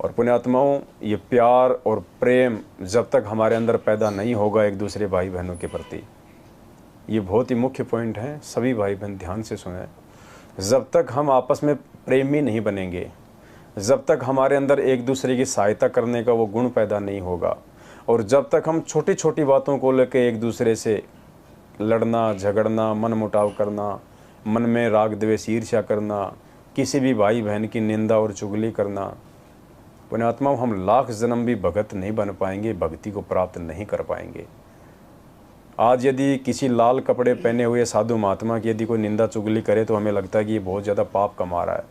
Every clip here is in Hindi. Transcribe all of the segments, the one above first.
और पुण्यात्माओं, ये प्यार और प्रेम जब तक हमारे अंदर पैदा नहीं होगा एक दूसरे भाई बहनों के प्रति, ये बहुत ही मुख्य पॉइंट है, सभी भाई बहन ध्यान से सुने। जब तक हम आपस में प्रेमी नहीं बनेंगे, जब तक हमारे अंदर एक दूसरे की सहायता करने का वो गुण पैदा नहीं होगा, और जब तक हम छोटी छोटी बातों को लेकर एक दूसरे से लड़ना झगड़ना, मन मुटाव करना, मन में राग द्वेष ईर्ष्या करना, किसी भी भाई बहन की निंदा और चुगली करना, पुण्यात्माओं, हम लाख जन्म भी भगत नहीं बन पाएंगे, भक्ति को प्राप्त नहीं कर पाएंगे। आज यदि किसी लाल कपड़े पहने हुए साधु महात्मा की यदि कोई निंदा चुगली करे तो हमें लगता है कि ये बहुत ज़्यादा पाप कमा रहा है।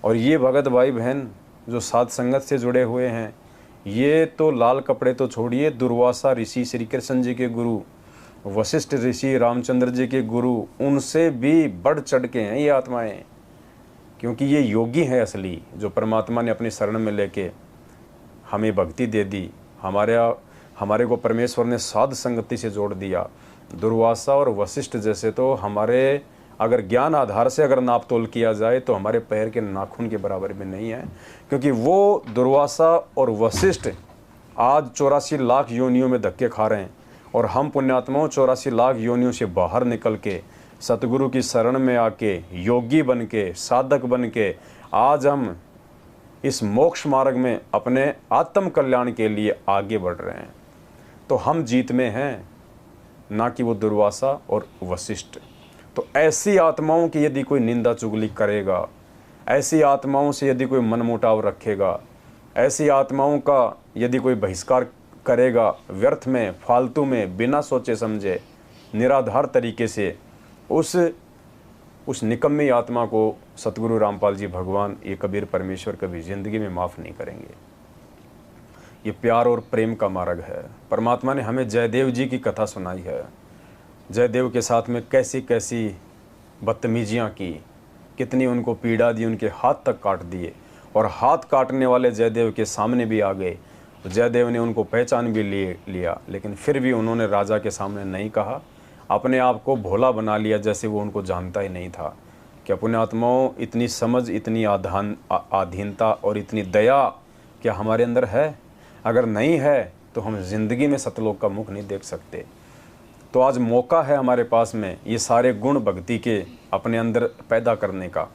और ये भगत भाई बहन जो साध संगत से जुड़े हुए हैं, ये तो लाल कपड़े तो छोड़िए, दुर्वासा ऋषि, श्री कृष्ण जी के गुरु, वशिष्ठ ऋषि, रामचंद्र जी के गुरु, उनसे भी बढ़ चढ़ के हैं ये आत्माएं, क्योंकि ये योगी हैं असली, जो परमात्मा ने अपनी शरण में लेके हमें भक्ति दे दी, हमारे को परमेश्वर ने साध संगति से जोड़ दिया। दुर्वासा और वशिष्ठ जैसे तो हमारे अगर ज्ञान आधार से अगर नाप तोल किया जाए तो हमारे पैर के नाखून के बराबर में नहीं है, क्योंकि वो दुर्वासा और वशिष्ठ आज 84 लाख योनियों में धक्के खा रहे हैं, और हम पुण्यात्माओं 84 लाख योनियों से बाहर निकल के सतगुरु की शरण में आके योगी बन के, साधक बन के आज हम इस मोक्ष मार्ग में अपने आत्म कल्याण के लिए आगे बढ़ रहे हैं। तो हम जीत में हैं, ना कि वो दुर्वासा और वशिष्ठ। तो ऐसी आत्माओं की यदि कोई निंदा चुगली करेगा, ऐसी आत्माओं से यदि कोई मनमुटाव रखेगा, ऐसी आत्माओं का यदि कोई बहिष्कार करेगा, व्यर्थ में, फालतू में, बिना सोचे समझे, निराधार तरीके से, उस निकम्मी आत्मा को सतगुरु रामपाल जी भगवान, ये कबीर परमेश्वर कभी ज़िंदगी में माफ़ नहीं करेंगे। ये प्यार और प्रेम का मार्ग है। परमात्मा ने हमें जयदेव जी की कथा सुनाई है, जयदेव के साथ में कैसी कैसी बदतमीजियाँ की, कितनी उनको पीड़ा दी, उनके हाथ तक काट दिए, और हाथ काटने वाले जयदेव के सामने भी आ गए, तो जयदेव ने उनको पहचान भी लिया, लेकिन फिर भी उन्होंने राजा के सामने नहीं कहा, अपने आप को भोला बना लिया, जैसे वो उनको जानता ही नहीं था। क्या पुण्यात्माओं, इतनी समझ, इतनी आधीनता और इतनी दया क्या हमारे अंदर है? अगर नहीं है तो हम जिंदगी में सतलोक का मुख नहीं देख सकते। तो आज मौका है हमारे पास में ये सारे गुण भक्ति के अपने अंदर पैदा करने का।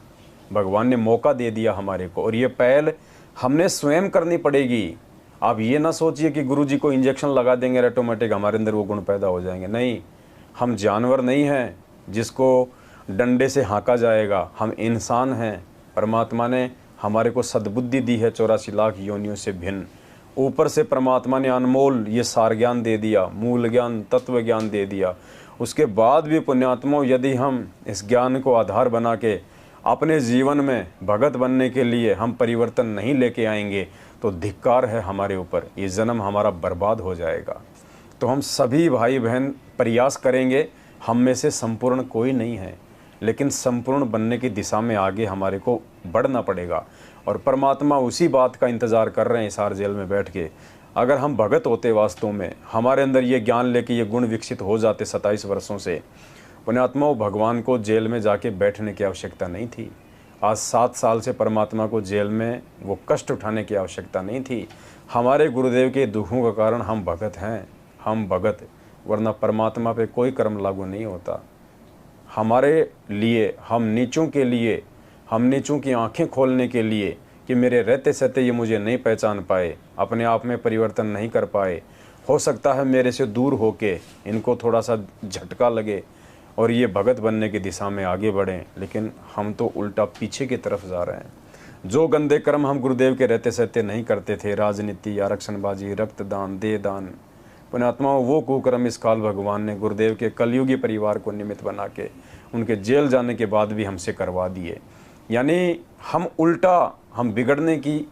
भगवान ने मौका दे दिया हमारे को, और ये पहल हमने स्वयं करनी पड़ेगी। आप ये ना सोचिए कि गुरुजी को इंजेक्शन लगा देंगे ऑटोमेटिक हमारे अंदर वो गुण पैदा हो जाएंगे। नहीं, हम जानवर नहीं हैं जिसको डंडे से हाँका जाएगा, हम इंसान हैं। परमात्मा ने हमारे को सद्बुद्धि दी है 84 लाख योनियों से भिन्न। ऊपर से परमात्मा ने अनमोल ये सार ज्ञान दे दिया, मूल ज्ञान, तत्व ज्ञान दे दिया। उसके बाद भी पुण्यात्माओं, यदि हम इस ज्ञान को आधार बना के अपने जीवन में भगत बनने के लिए हम परिवर्तन नहीं लेके आएंगे तो धिक्कार है हमारे ऊपर, ये जन्म हमारा बर्बाद हो जाएगा। तो हम सभी भाई बहन प्रयास करेंगे, हम में से संपूर्ण कोई नहीं है, लेकिन संपूर्ण बनने की दिशा में आगे हमारे को बढ़ना पड़ेगा। और परमात्मा उसी बात का इंतज़ार कर रहे हैं हिसार जेल में बैठ के। अगर हम भगत होते वास्तव में, हमारे अंदर ये ज्ञान लेके ये गुण विकसित हो जाते 27 वर्षों से, पुण्यात्माओं, भगवान को जेल में जाके बैठने की आवश्यकता नहीं थी। आज 7 साल से परमात्मा को जेल में वो कष्ट उठाने की आवश्यकता नहीं थी। हमारे गुरुदेव के दुखों का कारण हम भगत हैं, हम भगत, वरना परमात्मा पे कोई कर्म लागू नहीं होता। हमारे लिए, हम नीचों के लिए, हम नीचों की आंखें खोलने के लिए कि मेरे रहते सहते ये मुझे नहीं पहचान पाए, अपने आप में परिवर्तन नहीं कर पाए, हो सकता है मेरे से दूर होके इनको थोड़ा सा झटका लगे और ये भगत बनने की दिशा में आगे बढ़ें, लेकिन हम तो उल्टा पीछे की तरफ जा रहे हैं। जो गंदे कर्म हम गुरुदेव के रहते सहते नहीं करते थे, राजनीति, आरक्षणबाजी, रक्तदान, देहदान, पुण्यात्माओं, वो कुकर्म इस काल भगवान ने गुरुदेव के कलयुगी परिवार को निमित्त बना के उनके जेल जाने के बाद भी हमसे करवा दिए। यानी हम उल्टा, हम बिगड़ने की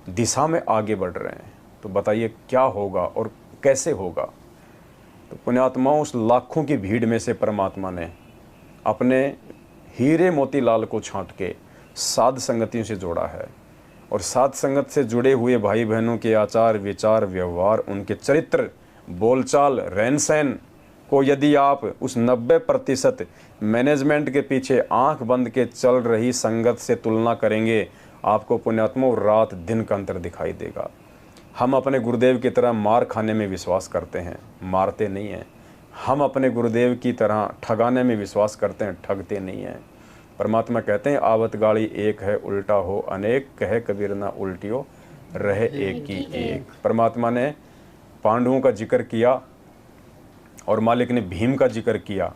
दिशा में आगे बढ़ रहे हैं। तो बताइए क्या होगा और कैसे होगा? तो पुण्यात्माओं, उस लाखों की भीड़ में से परमात्मा ने अपने हीरे मोतीलाल को छांट के साध संगतियों से जोड़ा है, और साध संगत से जुड़े हुए भाई बहनों के आचार, विचार, व्यवहार, उनके चरित्र, बोलचाल, रहन सहन को यदि आप उस 90% मैनेजमेंट के पीछे आंख बंद के चल रही संगत से तुलना करेंगे आपको पुण्यात्माओं रात दिन का अंतर दिखाई देगा। हम अपने गुरुदेव की तरह मार खाने में विश्वास करते हैं, मारते नहीं हैं। हम अपने गुरुदेव की तरह ठगाने में विश्वास करते हैं, ठगते नहीं हैं। परमात्मा कहते हैं आवत गाड़ी एक है उल्टा हो अनेक, कहे कबीर ना उल्टियो रहे एक ही एक। परमात्मा ने पांडवों का जिक्र किया और मालिक ने भीम का जिक्र किया।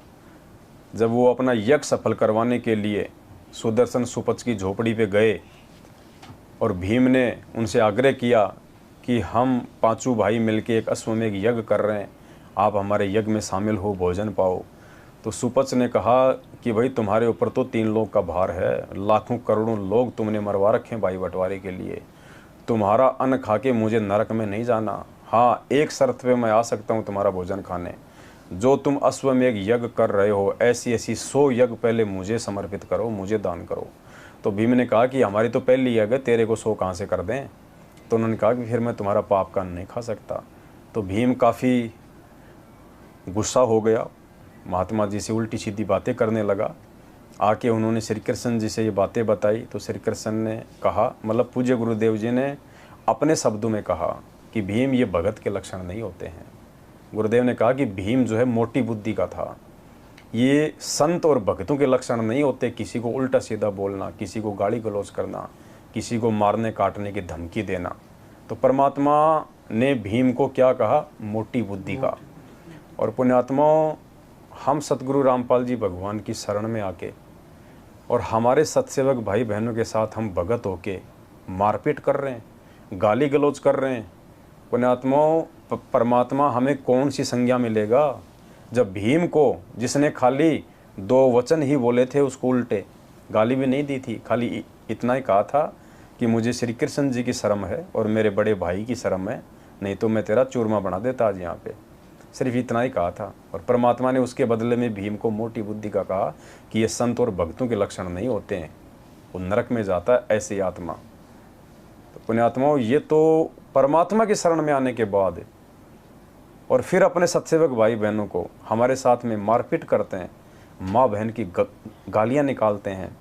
जब वो अपना यज्ञ सफल करवाने के लिए सुदर्शन सुपच की झोपड़ी पे गए और भीम ने उनसे आग्रह किया कि हम पांचों भाई मिलके एक अश्वमेध यज्ञ कर रहे हैं, आप हमारे यज्ञ में शामिल हो, भोजन पाओ। तो सुपच ने कहा कि भाई तुम्हारे ऊपर तो 3 लोग का भार है, लाखों करोड़ों लोग तुमने मरवा रखे हैं भाई बंटवारे के लिए, तुम्हारा अन्न खा के मुझे नरक में नहीं जाना। हाँ, एक शर्त पे मैं आ सकता हूँ तुम्हारा भोजन खाने, जो तुम अश्वमेध यज्ञ कर रहे हो ऐसी 100 यज्ञ पहले मुझे समर्पित करो, मुझे दान करो। तो भीम ने कहा कि हमारी तो पहली यज्ञ है, तेरे को 100 कहाँ से कर दें। तो उन्होंने कहा कि फिर मैं तुम्हारा पाप का अन्न नहीं खा सकता। तो भीम काफ़ी गुस्सा हो गया, महात्मा जी से उल्टी सीधी बातें करने लगा। आके उन्होंने श्री कृष्ण जी से ये बातें बताई। तो श्री कृष्ण ने कहा, मतलब पूज्य गुरुदेव जी ने अपने शब्दों में कहा कि भीम ये भगत के लक्षण नहीं होते हैं। गुरुदेव ने कहा कि भीम जो है मोटी बुद्धि का था, ये संत और भक्तों के लक्षण नहीं होते किसी को उल्टा सीधा बोलना, किसी को गाली गलौज करना, किसी को मारने काटने की धमकी देना। तो परमात्मा ने भीम को क्या कहा, मोटी बुद्धि का। और पुण्यात्माओं, हम सतगुरु रामपाल जी भगवान की शरण में आके और हमारे सत्सेवक भाई बहनों के साथ हम भगत होके मारपीट कर रहे हैं, गाली गलौज कर रहे हैं। पुण्यात्माओं, परमात्मा हमें कौन सी संज्ञा मिलेगा जब भीम को, जिसने खाली 2 वचन ही बोले थे, उसको उल्टे गाली भी नहीं दी थी, खाली इतना ही कहा था कि मुझे श्री कृष्ण जी की शर्म है और मेरे बड़े भाई की शर्म है, नहीं तो मैं तेरा चूरमा बना देता आज यहाँ पे। सिर्फ इतना ही कहा था। और परमात्मा ने उसके बदले में भीम को मोटी बुद्धि का कहा कि ये संत और भक्तों के लक्षण नहीं होते हैं, वो नरक में जाता है ऐसी आत्मा। तो पुण्यात्माओं, ये तो परमात्मा की शरण में आने के बाद और फिर अपने सत्सेवक भाई बहनों को हमारे साथ में मारपीट करते हैं, माँ बहन की गालियाँ निकालते हैं।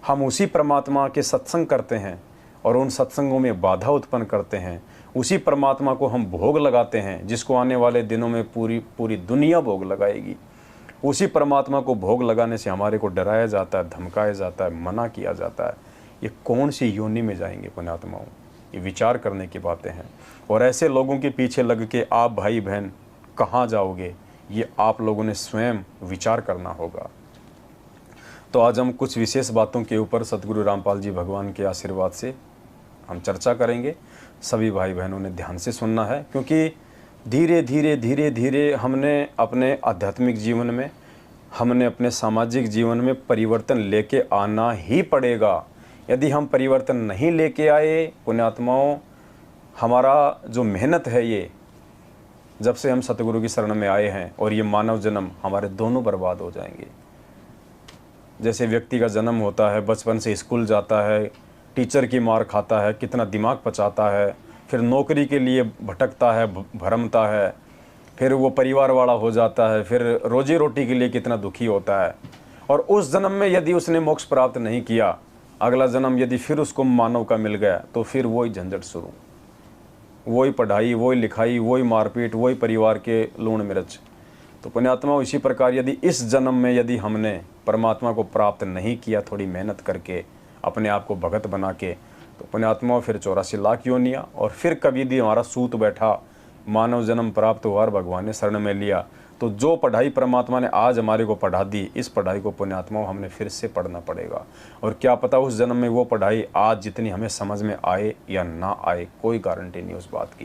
हम उसी परमात्मा के सत्संग करते हैं और उन सत्संगों में बाधा उत्पन्न करते हैं। उसी परमात्मा को हम भोग लगाते हैं जिसको आने वाले दिनों में पूरी दुनिया भोग लगाएगी। उसी परमात्मा को भोग लगाने से हमारे को डराया जाता है, धमकाया जाता है, मना किया जाता है। ये कौन सी योनि में जाएंगे पुण्यात्माओं, ये विचार करने की बातें हैं। और ऐसे लोगों के पीछे लग के आप भाई बहन कहाँ जाओगे, ये आप लोगों ने स्वयं विचार करना होगा। तो आज हम कुछ विशेष बातों के ऊपर सतगुरु रामपाल जी भगवान के आशीर्वाद से हम चर्चा करेंगे। सभी भाई बहनों ने ध्यान से सुनना है, क्योंकि धीरे धीरे हमने अपने आध्यात्मिक जीवन में, हमने अपने सामाजिक जीवन में परिवर्तन लेके आना ही पड़ेगा। यदि हम परिवर्तन नहीं लेके आए पुण्यात्माओं, हमारा जो मेहनत है ये, जब से हम सतगुरु की शरण में आए हैं और ये मानव जन्म, हमारे दोनों बर्बाद हो जाएंगे। जैसे व्यक्ति का जन्म होता है, बचपन से स्कूल जाता है, टीचर की मार खाता है, कितना दिमाग पचाता है, फिर नौकरी के लिए भटकता है, भरमता है, फिर वो परिवार वाला हो जाता है, फिर रोजी रोटी के लिए कितना दुखी होता है। और उस जन्म में यदि उसने मोक्ष प्राप्त नहीं किया, अगला जन्म यदि फिर उसको मानव का मिल गया, तो फिर वही झंझट शुरू, वही पढ़ाई, वही लिखाई, वही मारपीट, वही परिवार के लूण मिर्च। तो पुण्यात्मा, इसी प्रकार यदि इस जन्म में यदि हमने परमात्मा को प्राप्त नहीं किया, थोड़ी मेहनत करके अपने आप को भगत बना के, तो पुण्यात्मा फिर 84 लाख योनियाँ, और फिर कभी यदि हमारा सूत बैठा, मानव जन्म प्राप्त हुआ और भगवान ने शरण में लिया, तो जो पढ़ाई परमात्मा ने आज हमारे को पढ़ा दी, इस पढ़ाई को पुण्यात्मा हमने फिर से पढ़ना पड़ेगा। और क्या पता उस जन्म में वो पढ़ाई आज जितनी हमें समझ में आए या ना आए, कोई गारंटी नहीं उस बात की।